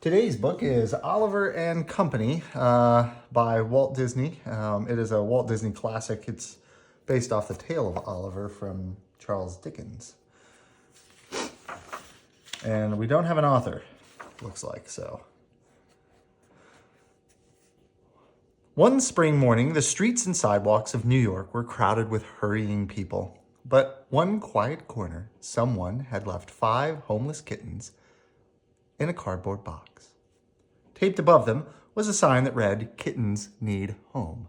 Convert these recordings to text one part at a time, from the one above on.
Today's book is Oliver and Company by Walt Disney. It is a Walt Disney classic. It's based off the tale of Oliver from Charles Dickens. And we don't have an author, looks like, so. One spring morning, the streets and sidewalks of New York were crowded with hurrying people. But one quiet corner, someone had left 5 homeless kittens in a cardboard box. Taped above them was a sign that read, "Kittens need home."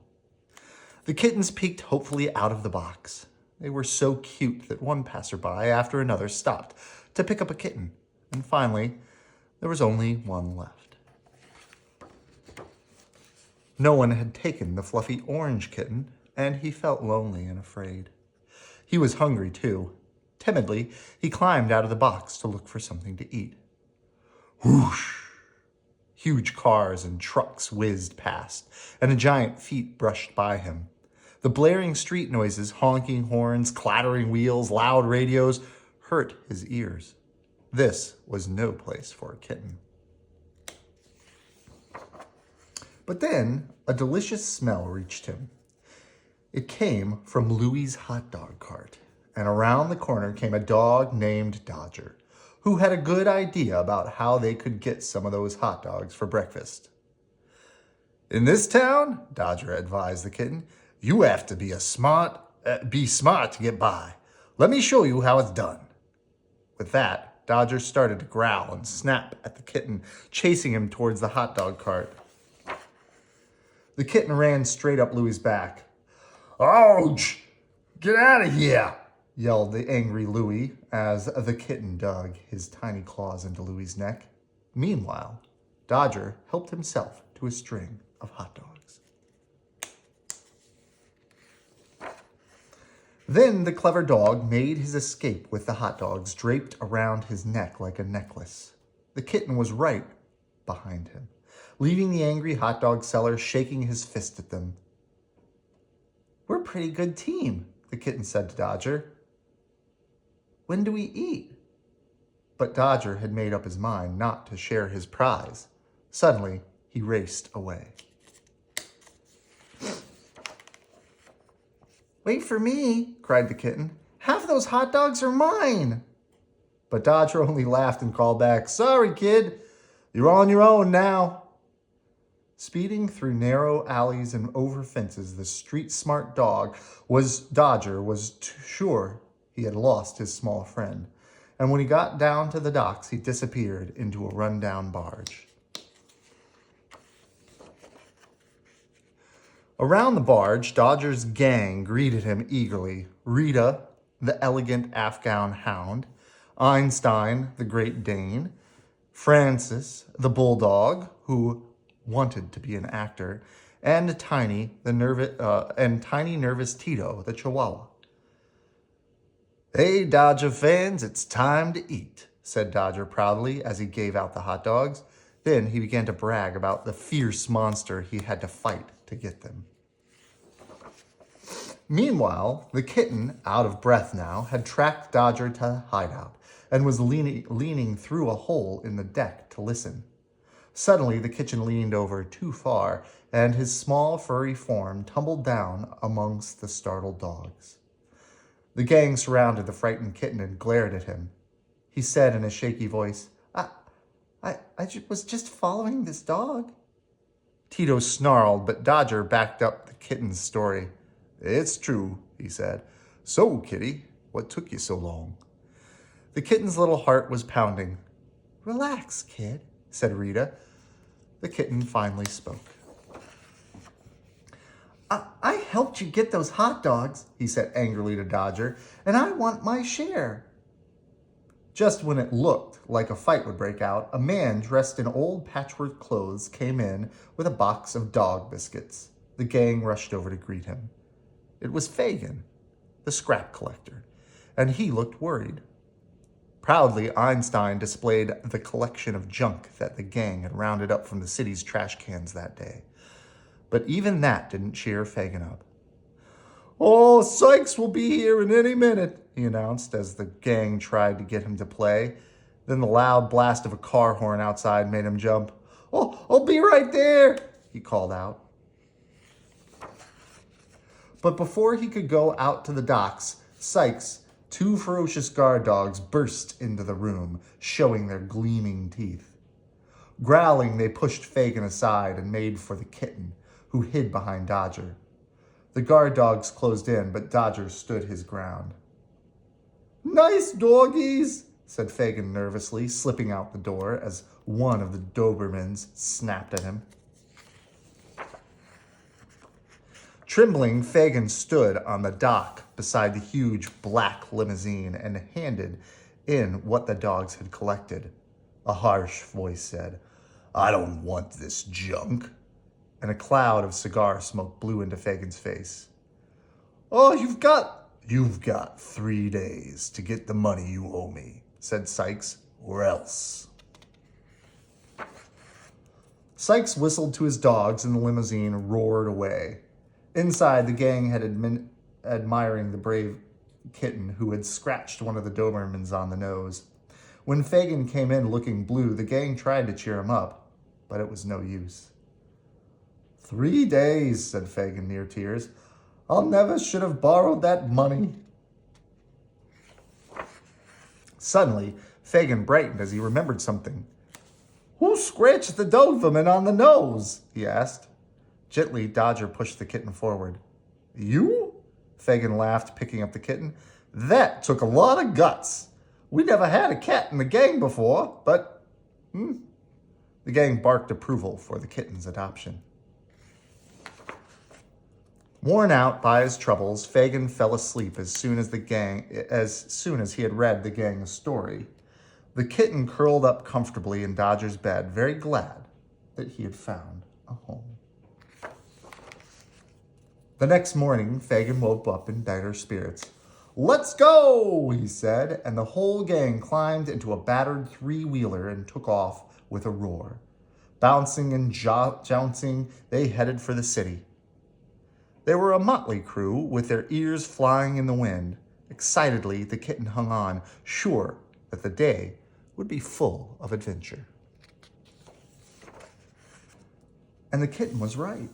The kittens peeked hopefully out of the box. They were so cute that one passerby after another stopped to pick up a kitten, and finally, there was only one left. No one had taken the fluffy orange kitten, and he felt lonely and afraid. He was hungry, too. Timidly, he climbed out of the box to look for something to eat. Whoosh! Huge cars and trucks whizzed past, and a giant feet brushed by him. The blaring street noises, honking horns, clattering wheels, loud radios, hurt his ears. This was no place for a kitten. But then a delicious smell reached him. It came from Louie's hot dog cart, and around the corner came a dog named Dodger, who had a good idea about how they could get some of those hot dogs for breakfast. "In this town," Dodger advised the kitten, "you have to be smart to get by. Let me show you how it's done." With that, Dodger started to growl and snap at the kitten, chasing him towards the hot dog cart. The kitten ran straight up Louie's back. "Ouch! Get out of here!" yelled the angry Louie as the kitten dug his tiny claws into Louie's neck. Meanwhile, Dodger helped himself to a string of hot dogs. Then the clever dog made his escape with the hot dogs draped around his neck like a necklace. The kitten was right behind him, leaving the angry hot dog seller shaking his fist at them. "We're a pretty good team," the kitten said to Dodger. "When do we eat?" But Dodger had made up his mind not to share his prize. Suddenly, he raced away. "Wait for me," cried the kitten. "Half those hot dogs are mine." But Dodger only laughed and called back, "Sorry, kid. You're on your own now." Speeding through narrow alleys and over fences, the street-smart Dodger was sure he had lost his small friend. And when he got down to the docks, he disappeared into a rundown barge. Around the barge, Dodger's gang greeted him eagerly. Rita, the elegant Afghan hound, Einstein, the Great Dane, Francis, the bulldog, who wanted to be an actor, and tiny nervous Tito, the chihuahua. "Hey, Dodger fans, it's time to eat," said Dodger proudly as he gave out the hot dogs. Then he began to brag about the fierce monster he had to fight to get them. Meanwhile, the kitten, out of breath now, had tracked Dodger to the hideout and was leaning through a hole in the deck to listen. Suddenly, the kitten leaned over too far, and his small, furry form tumbled down amongst the startled dogs. The gang surrounded the frightened kitten and glared at him. He said in a shaky voice, I was just following this dog." Tito snarled, but Dodger backed up the kitten's story. "It's true," he said. "So, kitty, what took you so long?" The kitten's little heart was pounding. "Relax, kid," said Rita. The kitten finally spoke. I helped you get those hot dogs," he said angrily to Dodger, "and I want my share." Just when it looked like a fight would break out, a man dressed in old patchwork clothes came in with a box of dog biscuits. The gang rushed over to greet him. It was Fagin, the scrap collector, and he looked worried. Proudly, Einstein displayed the collection of junk that the gang had rounded up from the city's trash cans that day. But even that didn't cheer Fagin up. "Oh, Sykes will be here in any minute," he announced as the gang tried to get him to play. Then the loud blast of a car horn outside made him jump. "Oh, I'll be right there," he called out. But before he could go out to the docks, Sykes, two ferocious guard dogs, burst into the room, showing their gleaming teeth. Growling, they pushed Fagin aside and made for the kitten, who hid behind Dodger. The guard dogs closed in, but Dodger stood his ground. "Nice doggies," said Fagin nervously, slipping out the door as one of the Dobermans snapped at him. Trembling, Fagin stood on the dock beside the huge black limousine and handed in what the dogs had collected. A harsh voice said, "I don't want this junk," and a cloud of cigar smoke blew into Fagin's face. "Oh, you've got 3 days to get the money you owe me," said Sykes, "or else." Sykes whistled to his dogs and the limousine roared away. Inside, the gang had been admiring the brave kitten who had scratched one of the Dobermans on the nose. When Fagin came in looking blue, the gang tried to cheer him up, but it was no use. 3 days, said Fagin near tears. "I'll never should have borrowed that money." Suddenly, Fagin brightened as he remembered something. "Who scratched the Doberman on the nose?" he asked. Gently, Dodger pushed the kitten forward. "You?" Fagin laughed, picking up the kitten. "That took a lot of guts. We never had a cat in the gang before, but..." The gang barked approval for the kitten's adoption. Worn out by his troubles, Fagin fell asleep as soon as he had read the gang a story. The kitten curled up comfortably in Dodger's bed, very glad that he had found a home. The next morning, Fagin woke up in better spirits. "Let's go," he said, and the whole gang climbed into a battered three-wheeler and took off with a roar. Bouncing and jouncing, they headed for the city. They were a motley crew, with their ears flying in the wind. Excitedly, the kitten hung on, sure that the day would be full of adventure. And the kitten was right.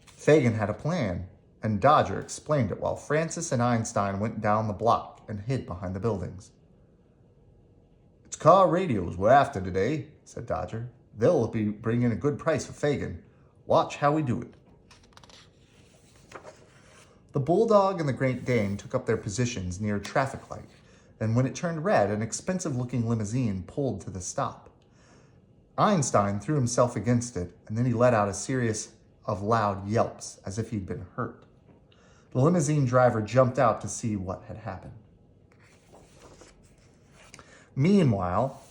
Fagin had a plan, and Dodger explained it while Francis and Einstein went down the block and hid behind the buildings. "It's car radios we're after today," said Dodger. "They'll be bringing a good price for Fagin. Watch how we do it." The Bulldog and the Great Dane took up their positions near a traffic light, and when it turned red, an expensive-looking limousine pulled to the stop. Einstein threw himself against it, and then he let out a series of loud yelps, as if he'd been hurt. The limousine driver jumped out to see what had happened. Meanwhile,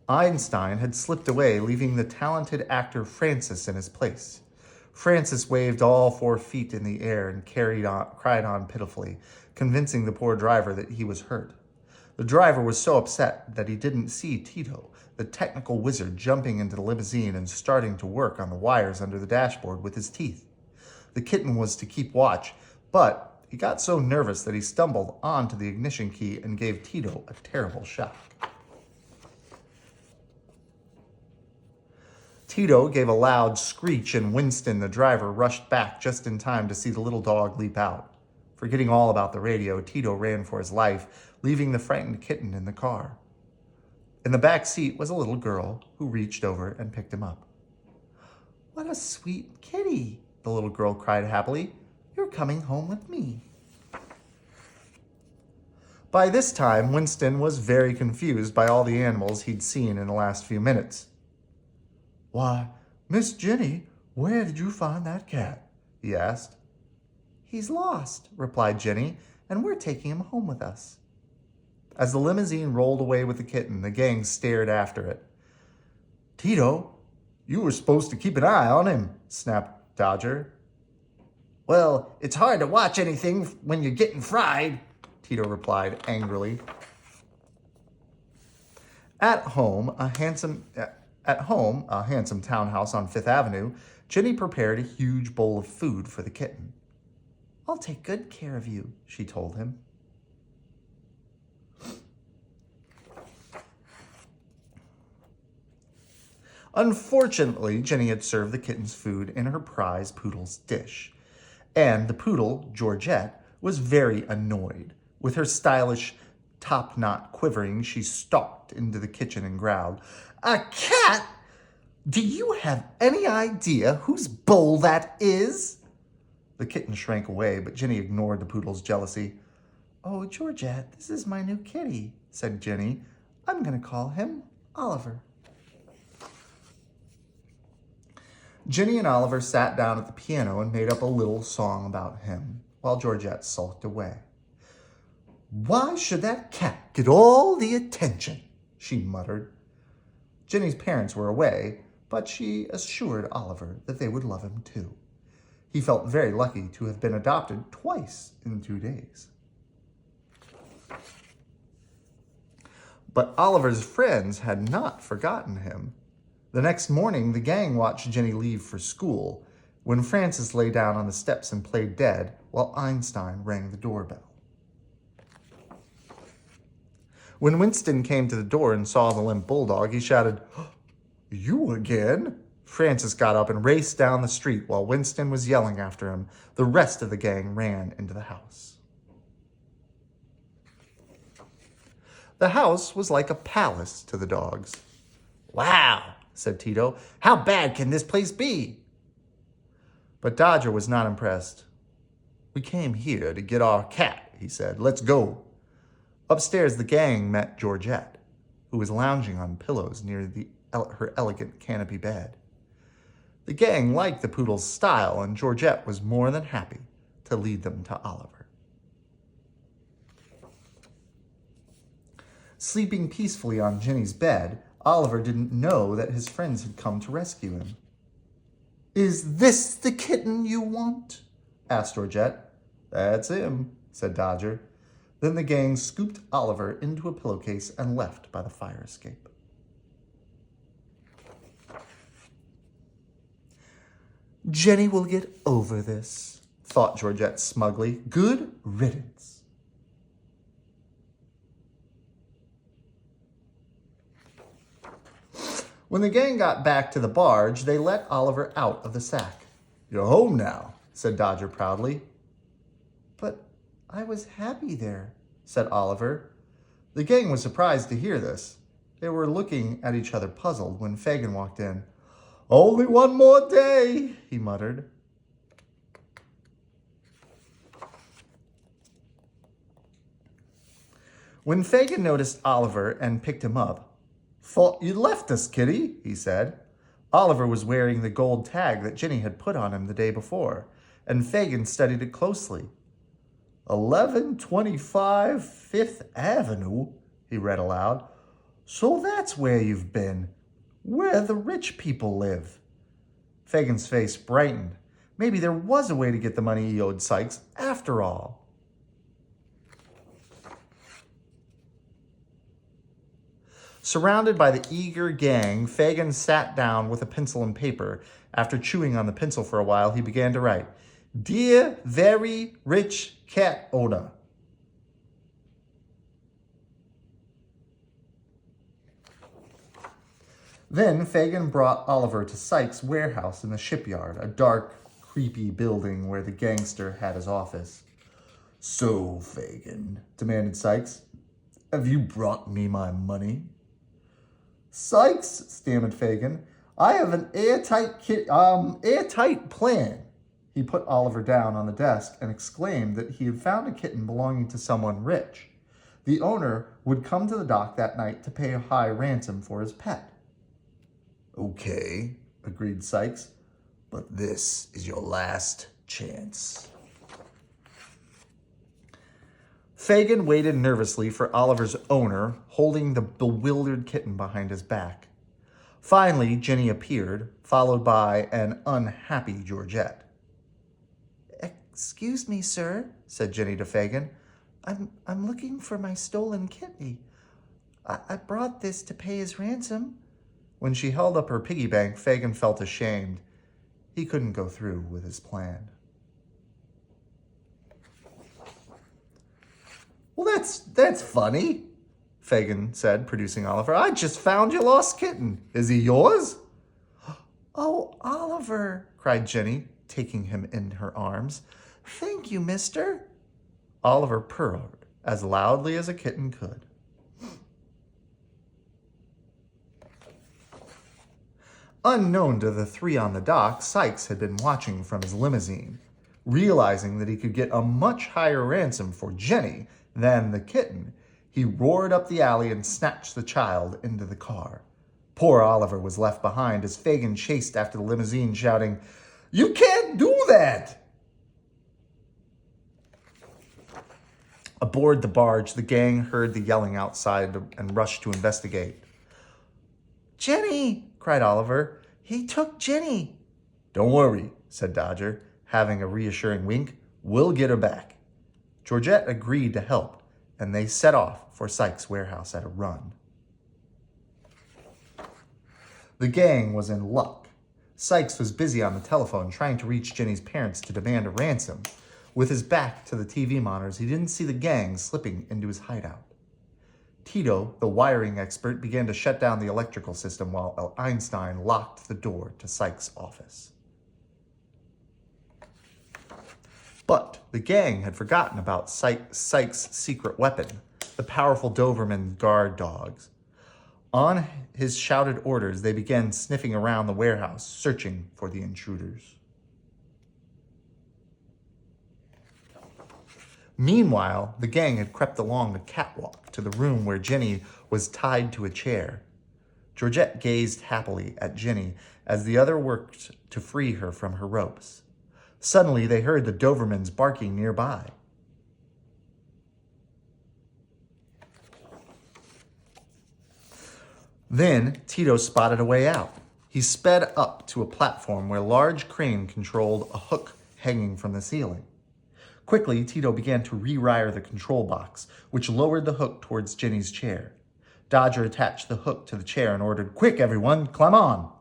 Einstein had slipped away, leaving the talented actor Francis in his place. Francis waved all 4 feet in the air and cried on pitifully, convincing the poor driver that he was hurt. The driver was so upset that he didn't see Tito, the technical wizard, jumping into the limousine and starting to work on the wires under the dashboard with his teeth. The kitten was to keep watch, but he got so nervous that he stumbled onto the ignition key and gave Tito a terrible shock. Tito gave a loud screech, and Winston, the driver, rushed back just in time to see the little dog leap out. Forgetting all about the radio, Tito ran for his life, leaving the frightened kitten in the car. In the back seat was a little girl who reached over and picked him up. "What a sweet kitty," the little girl cried happily. "You're coming home with me." By this time, Winston was very confused by all the animals he'd seen in the last few minutes. "Why, Miss Jenny, where did you find that cat?" he asked. "He's lost," replied Jenny, "and we're taking him home with us." As the limousine rolled away with the kitten, the gang stared after it. "Tito, you were supposed to keep an eye on him," snapped Dodger. "Well, it's hard to watch anything when you're getting fried," Tito replied angrily. At home, a handsome townhouse on Fifth Avenue, Jenny prepared a huge bowl of food for the kitten. "I'll take good care of you," she told him. Unfortunately, Jenny had served the kitten's food in her prize poodle's dish, and the poodle, Georgette, was very annoyed. With her stylish top knot quivering, she stalked into the kitchen and growled, "A cat? Do you have any idea whose bowl that is?" The kitten shrank away, but Jenny ignored the poodle's jealousy. "Oh, Georgette, this is my new kitty," said Jenny. "I'm going to call him Oliver." Jenny and Oliver sat down at the piano and made up a little song about him, while Georgette sulked away. "Why should that cat get all the attention?" she muttered. Jenny's parents were away, but she assured Oliver that they would love him too. He felt very lucky to have been adopted twice in 2 days. But Oliver's friends had not forgotten him. The next morning, the gang watched Jenny leave for school, when Frances lay down on the steps and played dead while Einstein rang the doorbell. When Winston came to the door and saw the limp bulldog, he shouted, "You again?" Frances got up and raced down the street while Winston was yelling after him. The rest of the gang ran into the house. The house was like a palace to the dogs. "Wow," said Tito. "How bad can this place be?" But Dodger was not impressed. "We came here to get our cat," he said. "Let's go." Upstairs, the gang met Georgette, who was lounging on pillows near her elegant canopy bed. The gang liked the poodle's style, and Georgette was more than happy to lead them to Oliver. Sleeping peacefully on Jenny's bed, Oliver didn't know that his friends had come to rescue him. "Is this the kitten you want?" asked Georgette. "That's him," said Dodger. Then the gang scooped Oliver into a pillowcase and left by the fire escape. "Jenny will get over this," thought Georgette smugly. "Good riddance." When the gang got back to the barge, they let Oliver out of the sack. "You're home now," said Dodger proudly. "But I was happy there," said Oliver. The gang was surprised to hear this. They were looking at each other puzzled when Fagin walked in. "Only one more day," he muttered. When Fagin noticed Oliver and picked him up, "Thought you'd left us, kitty," he said. Oliver was wearing the gold tag that Jenny had put on him the day before, and Fagin studied it closely. 1125 Fifth Avenue, he read aloud. "So that's where you've been, where the rich people live." Fagin's face brightened. Maybe there was a way to get the money he owed Sykes after all. Surrounded by the eager gang, Fagin sat down with a pencil and paper. After chewing on the pencil for a while, he began to write, "Dear very rich cat owner." Then Fagin brought Oliver to Sykes' warehouse in the shipyard, a dark, creepy building where the gangster had his office. "So, Fagin," demanded Sykes, "have you brought me my money?" "Sykes," stammered Fagin, "I have an airtight plan." He put Oliver down on the desk and exclaimed that he had found a kitten belonging to someone rich. The owner would come to the dock that night to pay a high ransom for his pet. "Okay," agreed Sykes, "but this is your last chance." Fagin waited nervously for Oliver's owner, holding the bewildered kitten behind his back. Finally, Jenny appeared, followed by an unhappy Georgette. "Excuse me, sir," said Jenny to Fagin. I'm looking for my stolen kitty. I brought this to pay his ransom." When she held up her piggy bank, Fagin felt ashamed. He couldn't go through with his plan. "Well, that's funny," Fagin said, producing Oliver. "I just found your lost kitten. Is he yours?" Oh, Oliver, cried Jenny, taking him in her arms. Thank you, mister. Oliver purred as loudly as a kitten could. Unknown to the three on the dock, Sykes had been watching from his limousine. Realizing that he could get a much higher ransom for Jenny than the kitten, he roared up the alley and snatched the child into the car. Poor Oliver was left behind as Fagin chased after the limousine, shouting, "You can't do that!" Aboard the barge, the gang heard the yelling outside and rushed to investigate. "Jenny!" cried Oliver. "He took Jenny!" "Don't worry," said Dodger, having a reassuring wink. "We'll get her back." Georgette agreed to help, and they set off for Sykes' warehouse at a run. The gang was in luck. Sykes was busy on the telephone trying to reach Jenny's parents to demand a ransom. With his back to the TV monitors, he didn't see the gang slipping into his hideout. Tito, the wiring expert, began to shut down the electrical system while Einstein locked the door to Sykes' office. But the gang had forgotten about Sykes' secret weapon, the powerful Doberman guard dogs. On his shouted orders, they began sniffing around the warehouse, searching for the intruders. Meanwhile, the gang had crept along the catwalk to the room where Jenny was tied to a chair. Georgette gazed happily at Jenny as the other worked to free her from her ropes. Suddenly, they heard the Dobermans barking nearby. Then, Tito spotted a way out. He sped up to a platform where a large crane controlled a hook hanging from the ceiling. Quickly, Tito began to rewire the control box, which lowered the hook towards Jenny's chair. Dodger attached the hook to the chair and ordered, "Quick, everyone, climb on!"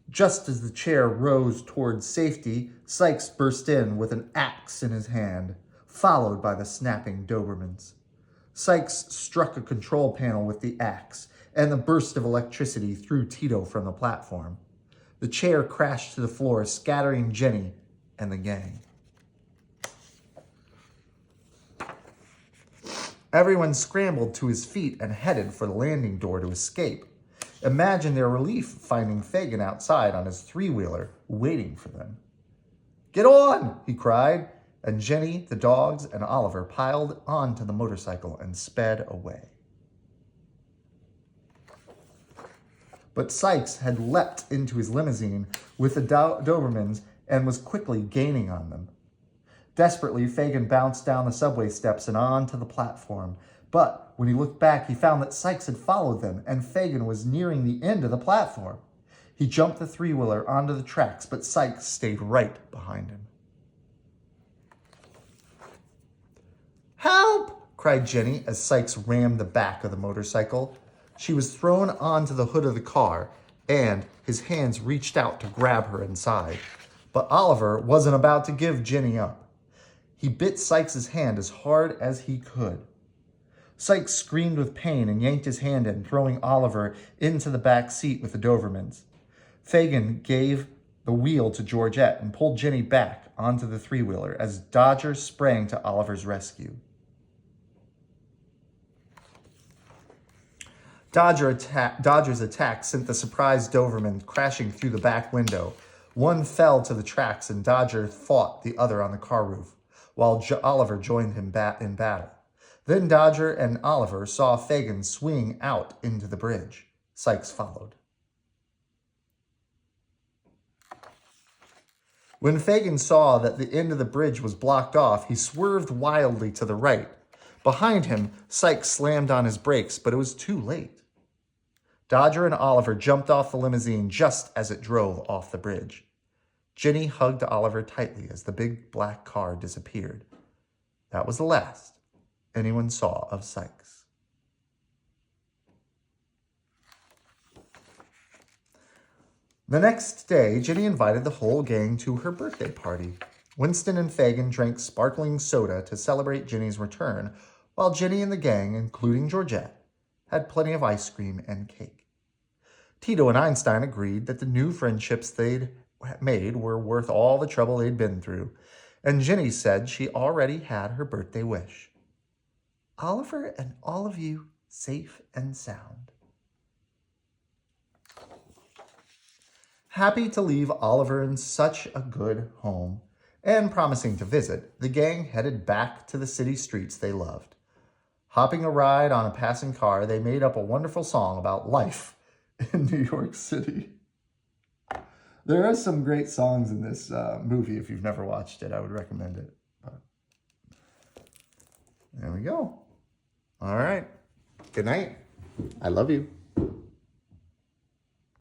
Just as the chair rose towards safety, Sykes burst in with an axe in his hand, followed by the snapping Dobermans. Sykes struck a control panel with the axe, and the burst of electricity threw Tito from the platform. The chair crashed to the floor, scattering Jenny and the gang. Everyone scrambled to his feet and headed for the landing door to escape. Imagine their relief finding Fagin outside on his three-wheeler, waiting for them. "Get on!" he cried, and Jenny, the dogs, and Oliver piled onto the motorcycle and sped away. But Sykes had leapt into his limousine with the Dobermans and was quickly gaining on them. Desperately, Fagin bounced down the subway steps and onto the platform. But when he looked back, he found that Sykes had followed them, and Fagin was nearing the end of the platform. He jumped the three-wheeler onto the tracks, but Sykes stayed right behind him. "Help!" cried Jenny as Sykes rammed the back of the motorcycle. She was thrown onto the hood of the car, and his hands reached out to grab her inside. But Oliver wasn't about to give Jenny up. He bit Sykes' hand as hard as he could. Sykes screamed with pain and yanked his hand in, throwing Oliver into the back seat with the Dobermans. Fagin gave the wheel to Georgette and pulled Jenny back onto the three-wheeler as Dodger sprang to Oliver's rescue. Dodger's attack sent the surprised Doberman crashing through the back window. One fell to the tracks, and Dodger fought the other on the car roof, while Oliver joined him in battle. Then Dodger and Oliver saw Fagin swing out into the bridge. Sykes followed. When Fagin saw that the end of the bridge was blocked off, he swerved wildly to the right. Behind him, Sykes slammed on his brakes, but it was too late. Dodger and Oliver jumped off the limousine just as it drove off the bridge. Jenny hugged Oliver tightly as the big black car disappeared. That was the last anyone saw of Sykes. The next day, Jenny invited the whole gang to her birthday party. Winston and Fagin drank sparkling soda to celebrate Jenny's return, while Jenny and the gang, including Georgette, had plenty of ice cream and cake. Tito and Einstein agreed that the new friendships they'd made were worth all the trouble they'd been through, and Ginny said she already had her birthday wish. Oliver and all of you safe and sound. Happy to leave Oliver in such a good home, and promising to visit, the gang headed back to the city streets they loved. Hopping a ride on a passing car, they made up a wonderful song about life in New York City. There are some great songs in this movie. If you've never watched it, I would recommend it. But there we go. All right. Good night. I love you.